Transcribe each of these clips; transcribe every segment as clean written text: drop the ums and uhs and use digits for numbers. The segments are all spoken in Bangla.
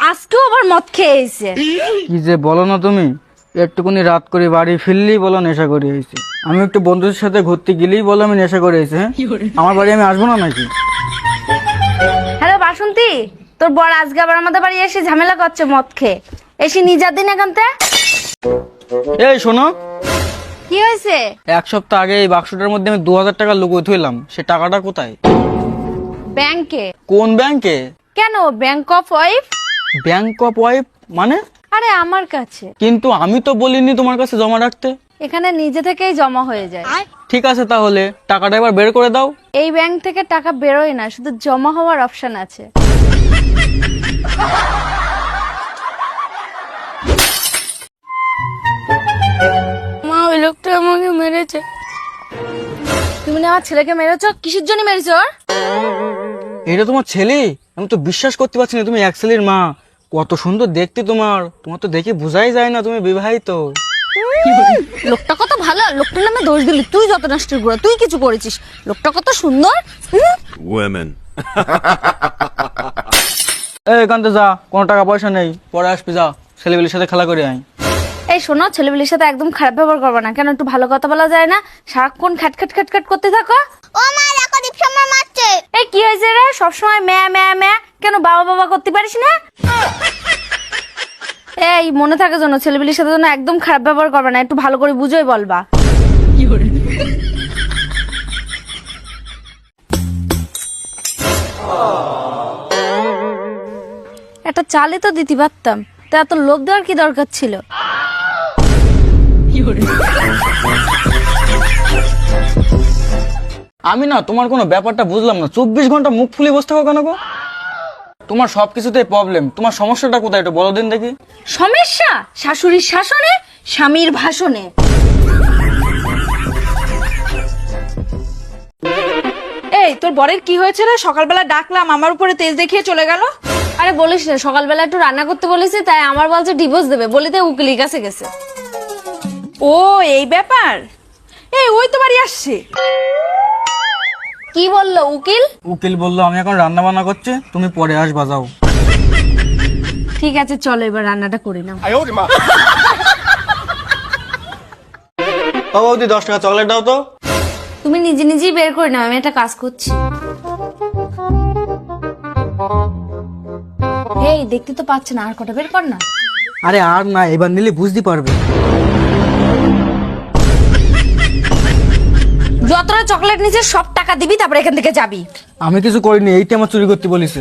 আজকেও আবার মদ খেয়েছে। কি যে বলো না তুমি, একটুকুনি রাত করে বাড়ি ফিরলেই বলো নেশা করে এসেছি। আমি একটু বন্ধুদের সাথে ঘুরতে গেলেই বলো আমি নেশা করে এসেছি। হ্যাঁ, আমার বাড়ি আমি আসবো না নাকি? হ্যালো বাসন্তী, তোর বর আজকে আবার আমাদের বাড়ি এসে ঝামেলা করছে মদ খেয়ে। এসে নিজের দিন এখানতে। এই শোনো, কি হয়েছে? এক সপ্তাহ আগে এই বাক্সটার মধ্যে আমি 2000 টাকা লুকিয়ে থইলাম, সে টাকাটা কোথায়? ব্যাংকে। কোন ব্যাংকে? কেন, bank of wife. Bank of wife মানে? আরে আমার কাছে। কিন্তু আমি তো বলিনি তোমার কাছে জমা রাখতে। এখানে নিজে থেকেই জমা হয়ে যায়। ঠিক আছে, তাহলে টাকাটা এবার বের করে দাও। এই ব্যাংক থেকে টাকা বেরোয় না, শুধু জমা হওয়ার অপশন আছে। মা, ওই লোকটা আমাকে মেরেছে। তুমি না আমার ছেলেকে মেরেছো? কিসের জন্য মেরেছো ওর? এটা তোমার ছেলে? আমি তো বিশ্বাস করতে পারছি না তুমি এক ছেলের মা। কত সুন্দর দেখতে তোমার তো দেখে বোঝাই যায় না তুমি বিবাহিত। লোকটা কত ভালো, লোকটার নামে দোষ দিলি তুই। যত নষ্টের গুড়া, তুই কিছু করেছিস। লোকটা কত সুন্দর। Women. এই এখানতে যা, কোনো টাকা পয়সা নেই, পরে আসবি, যা ছেলেবেলির সাথে খেলা করে আয়। এই শোনো, ছেলেবেলির সাথে একদম খারাপ ব্যবহার করবে না। কেন, একটু ভালো কথা বলা যায় না? সারাক্ষণ খ্যাটখ্যাট খ্যাটখ্যাট করতে থাকো। ও মা, দেখো দীপশর্মা মারছে। এই কি হয়েছে রে? সবসময় ম্যা ম্যা ম্যা, কেন বাবা বাবা করতে পারিস না? এই মনে থাকে যেন, ছেলেবেলির সাথে যেন একদম খারাপ ব্যবহার করবে না। একটু ভালো করে বুঝোই বলবা। একটা চালে তো দিতে পারতাম, তা এত লোভ দেওয়ার কি দরকার ছিল? আমি না তোমার কোনো ব্যাপারটা বুঝলাম না, 24 ঘন্টা মুখ ফুলে বসে থাকো কেন গো? তোমার সবকিছুতেই প্রবলেম, তোমার সমস্যাটা কোথায় একটু বলো দিন দেখি। সমস্যা শাশুড়ির শাসনে, স্বামীর ভাষণে। এই তোর বরের কি হয়েছে রে? সকালবেলা ডাকলাম, আমার উপরে তেজ দেখিয়ে চলে গেল। আরে বলিস না, সকালবেলা একটু রান্না করতে বলেছি, তাই আমার বলছে ডিভোর্স দেবে, বলিতে উকিলের কাছে গেছে। ও এই ব্যাপার। এই ওই তো বাড়ি আসছে। কি বললো উকিল? উকিল বললো আমি এখন রান্না বান্না করছি, তুমি পরে আসবা, যাও। ঠিক আছে, চলো এবার রান্নাটা করে নাও। ও বৌদি, 10 টাকা চকলেট দাও তো। তুমি নিজে নিজেই বের করে নাও, আমি একটা কাজ করছি। এই দেখতে তো পাচ্ছে না, আর কটা বের কর না। আরে আর না, এবার নিলে বুঝতে পারবে। যতটা চকলেট নিচে সব টাকা দিবি, তারপর এখান থেকে যাবি। আমি কিছু করিনি, এইটা আমার চুরি করতে বলেছে।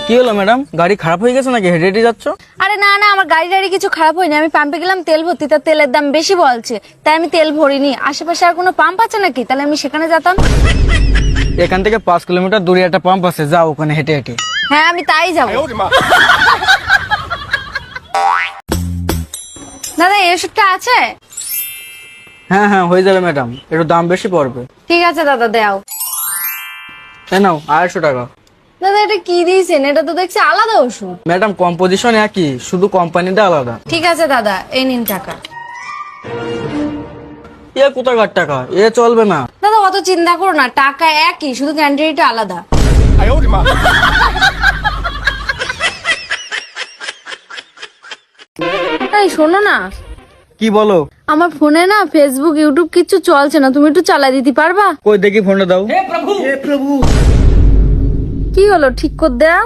কি হলো ম্যাডাম, গাড়ি খারাপ হয়ে গেছে নাকি? হেঁটে হেঁটে যাচ্ছ? আরে না না, আমার গাড়ি টাড়ি কিছু খারাপ হয়নি। আমি পাম্পে গেলাম তেল ভরতে, তার তেলের দাম বেশি বলছে, তাই আমি তেল ভরিনি। আশেপাশে আর কোনো পাম্প আছে নাকি? তাহলে আমি সেখানে যেতাম। এখান থেকে 5 কিলোমিটার দূরে একটা পাম্প আছে, যাও ওখানে হেঁটে হেঁটে। হ্যাঁ, আমি তাই যাবো। দাদা, এই ওষুধটা আছে? হ্যাঁ হ্যাঁ, হয়ে যাবে ম্যাডাম, একটু দাম বেশি পড়বে। ঠিক আছে দাদা, দাও। হ্যাঁ নাও, 250 টাকা। দাদা, এটা কি দিয়েছেন? এটা তো দেখছি আলাদা ওষুধ। ম্যাডাম কম্পোজিশন একই, শুধু কোম্পানিটা আলাদা। ঠিক আছে দাদা, এই নিন টাকা। এ কোথাকার টাকা, এ চলবে না। দাদা অত চিন্তা করো না, টাকা একই, শুধু ক্যান্টিনটা আলাদা। এই শোনো না, কি বলো? আমার ফোনে না ফেসবুক ইউটিউব কিছু চলছে না, তুমি একটু চালাই দিতে পারবা? কই দেখি ফোনটা দাও। কি হলো, ঠিক করে দাও।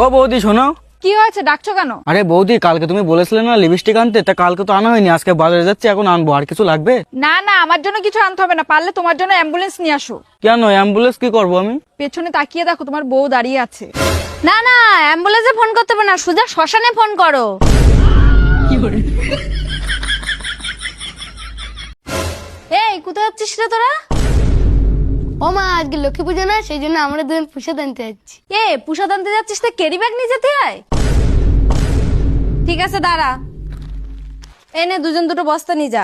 ও বৌদি শোনো। কি হয়েছে, ডাকছো কেন? আরে বৌদি, কালকে তুমি বলেছিলে না লিপস্টিক আনতে, তা কালকে তো আনা হয়নি, আজকে বাজারে যাচ্ছি, এখন আনবো। আর কিছু লাগবে? না না, আমার জন্য কিছু আনতে হবে না, পারলে তোমার জন্য অ্যাম্বুলেন্স নিয়ে আসো। কেন, অ্যাম্বুলেন্স কি করবো আমি? পেছনে তাকিয়ে দেখো, তোমার বউ দাঁড়িয়ে আছে। না না, অ্যাম্বুলেন্সে ফোন করতে হবে না, সোজা শ্মশানে ফোন করো। এই কোথায় যাচ্ছিস রে তোরা? ও মা, আজকে লক্ষ্মী পুজো না, সেই জন্য আমরা দুজন প্রসাদ আনতে যাচ্ছি। প্রসাদ আনতে যাচ্ছিস, তা ক্যারি ব্যাগ নিয়ে যেতে হয়? ঠিক আছে দাঁড়া, এনে দুজন দুটো বস্তা নিয়ে যা।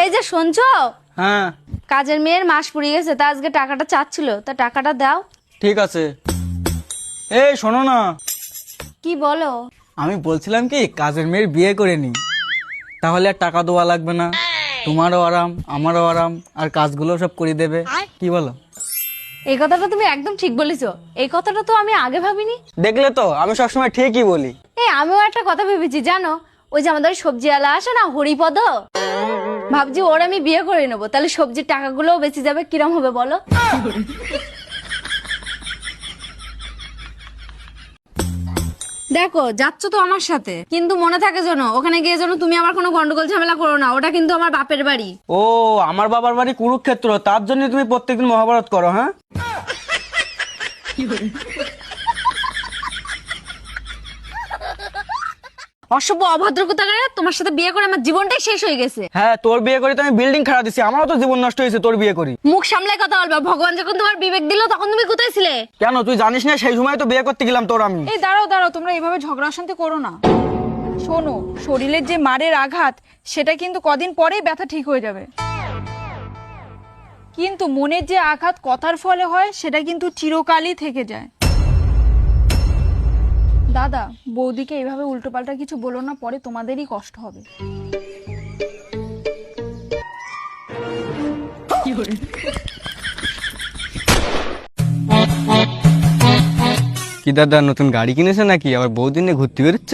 এই যে শুনছো, হ্যাঁ কাজের মেয়ের মাস পুড়িয়ে গেছে, তা আজকে টাকাটা চাচ্ছিল, তা টাকাটা দাও। ঠিক আছে। এই শোনো না, কি বলো? আমি বলছিলাম কি কাজের মেয়ের বিয়ে করে নি, তাহলে আর টাকা দেওয়া লাগবে না, তোমারও আরাম আমারও আরাম, আর কাজগুলো সব করে দেবে। কি বলো? এই কথাটা তুমি একদম ঠিক বলেছো। এই কথাটা তো আমি আগে ভাবিনি। দেখলে তো, আমি সবসময় ঠিকই বলি। এই আমিও একটা কথা ভেবেছি জানো, ওই যে আমাদের সবজিওয়ালা আসে না হরিপদ, ভাবছি ওর আমি বিয়ে করে নেবো, তাহলে সবজির টাকাগুলোও বেঁচে যাবে। কিরম হবে বলো? দেখো যাচ্ছ তো আমার সাথে, কিন্তু মনে থাকে যেন ওখানে গিয়ে যেন তুমি আবার কোনো গন্ডগোল ঝামেলা করো না। ওটা কিন্তু আমার বাপের বাড়ি। ও, আমার বাবার বাড়ি কুরুক্ষেত্র, তার জন্য তুমি প্রত্যেকদিন মহাভারত করো? হ্যাঁ, অসভ্য অভদ্র কোথাকারে, তোমার সাথে বিয়ে করে আমার জীবনটাই শেষ হয়ে গেছে। হ্যাঁ, তোর বিয়ে করে তো আমি বিল্ডিং খাড়া দিছি, আমারও তো জীবন নষ্ট হয়েছে তোর বিয়ে করি। মুখ সামলায় কথা বলবা। ভগবান যখন তোমার বিবেক দিল তখন তুমি কোথায় ছিলে? কেন তুই জানিস না, সেই সময় তো বিয়ে করতে গেলাম তোর আমি। এই দাঁড়াও দাঁড়াও, তোমরা এইভাবে ঝগড়া অশান্তি করো না। শোনো, শরীরের যে মারের আঘাত সেটা কিন্তু কদিন পরেই ব্যথা ঠিক হয়ে যাবে, কিন্তু মনের যে আঘাত কথার ফলে হয় সেটা কিন্তু চিরকালই থেকে যায়। দাদা, বৌদিকে এইভাবে উল্টোপাল্টা কিছু বলো না, পরে তোমাদেরই কষ্ট হবে। কি দাদা, নতুন গাড়ি কিনেছে নাকি? আবার বহুদিন নিয়ে ঘুরতে বেরোচ্ছ?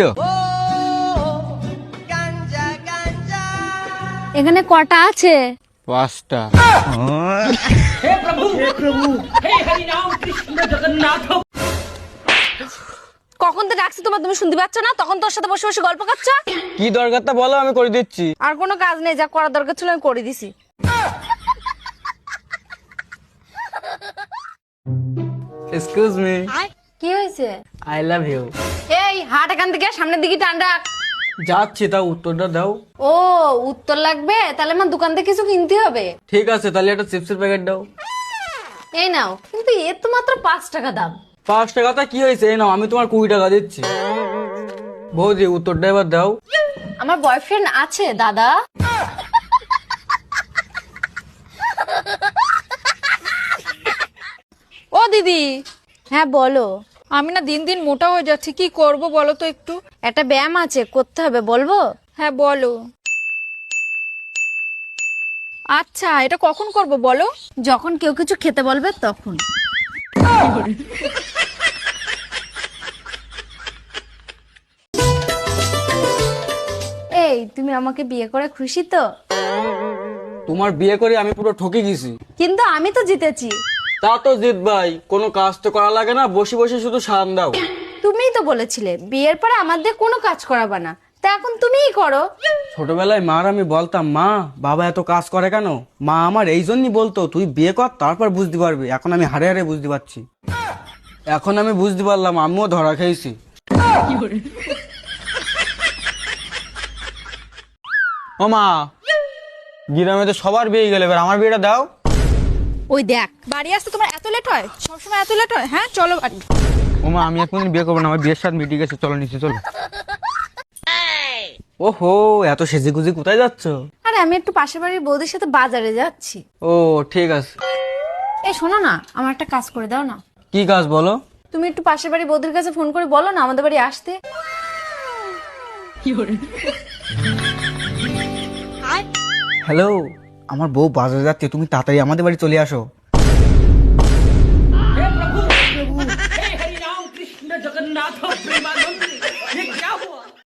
এখানে কটা আছে? 5টা। কখন তো ডাকছি তোমার, তুমি শুনতে পাচ্ছ না? তখন তোর সাথে বসে বসে গল্প করছো। কি দরকারটা বলো, আমি করে দিচ্ছি। আর কোনো কাজ নেই, যা করার দরকার ছিল আমি করে দিছি। Excuse me. কি হয়েছে? I love you. এই হাট এখান থেকে, সামনের দিকে টান রাখ। যাচ্ছি, তাও উত্তরটা দাও। ও, উত্তর লাগবে? তাহলে আমার দোকান থেকে কিছু কিনতে হবে। ঠিক আছে, তাহলে একটা চিপসের প্যাকেট দাও। এই নাও, কিন্তু এর তো মাত্র 5 টাকা দাম। 5 টাকাটা কি হয়েছে? এই নাও, আমি তোমার 20 টাকা দিচ্ছি। বৌদি, উত্তরটা এবার দাও। আমার বয়ফ্রেন্ড আছে দাদা। ও দিদি, হ্যাঁ বলো। আমি না দিন দিন মোটা হয়ে যাচ্ছি, কি করব বলো তো একটু। একটা ব্যায়াম আছে, করতে হবে, বলবো? হ্যাঁ বলো। আচ্ছা, এটা কখন করব বলো? যখন কেউ কিছু খেতে বলবে তখন। এই তুমি আমাকে বিয়ে করে খুশি তো? তোমার বিয়ে করে আমি পুরো ঠকে গেছি। কিন্তু আমি তো জিতেছি। তা তো জিত ভাই, কোনো কাজ তো করা লাগে না, বসে বসে শুধু সান দাও। তুমিই তো বলেছিলে বিয়ের পরে আমাদের কোনো কাজ করাবা না, তা এখন তুমিই করো। ছোটবেলায় মার আমি বলতাম, মা বাবা এত কাজ করে কেন? মা আমার এই জন্যই বলতো তুই বিয়ে কর, তারপর বুঝতে পারবি। এখন আমি হারে হারে বুঝতে পারছি। এখন আমি বুঝতে পারলাম, আমিও ধরা খেয়েছি। ও মা, গ্রামে তো সবার বিয়ে গেলে, এবার আমার বিয়েটা দাও। ওই দেখ, বাড়ি আসতে তোমার এত লেট হয়? সবসময় এত লেট হয়? হ্যাঁ চলো বাড়ি। ও মা, আমি এখন বিয়ে করবো না, আমার বিয়ের সাথে মিটিয়ে গেছে, চলো নিচে চলো। ওহো, এত সেজে গুজে কোথায় যাচ্ছ? আরে আমি একটু পাশের বাড়ির বৌদির সাথে বাজারে যাচ্ছি। ও ঠিক আছে। এই শোনো না, আমার একটা কাজ করে দাও না। কি কাজ বলো? তুমি একটু পাশের বাড়ির বৌদির কাছে ফোন করে বলো না আমাদের বাড়ি আসতে। হ্যালো, আমার বউ বাজারে যাচ্ছে, তুমি তাড়াতাড়ি আমাদের বাড়ি চলে আসো। हे हरि राम कृष्ण जगन्नाथ प्रेमानंद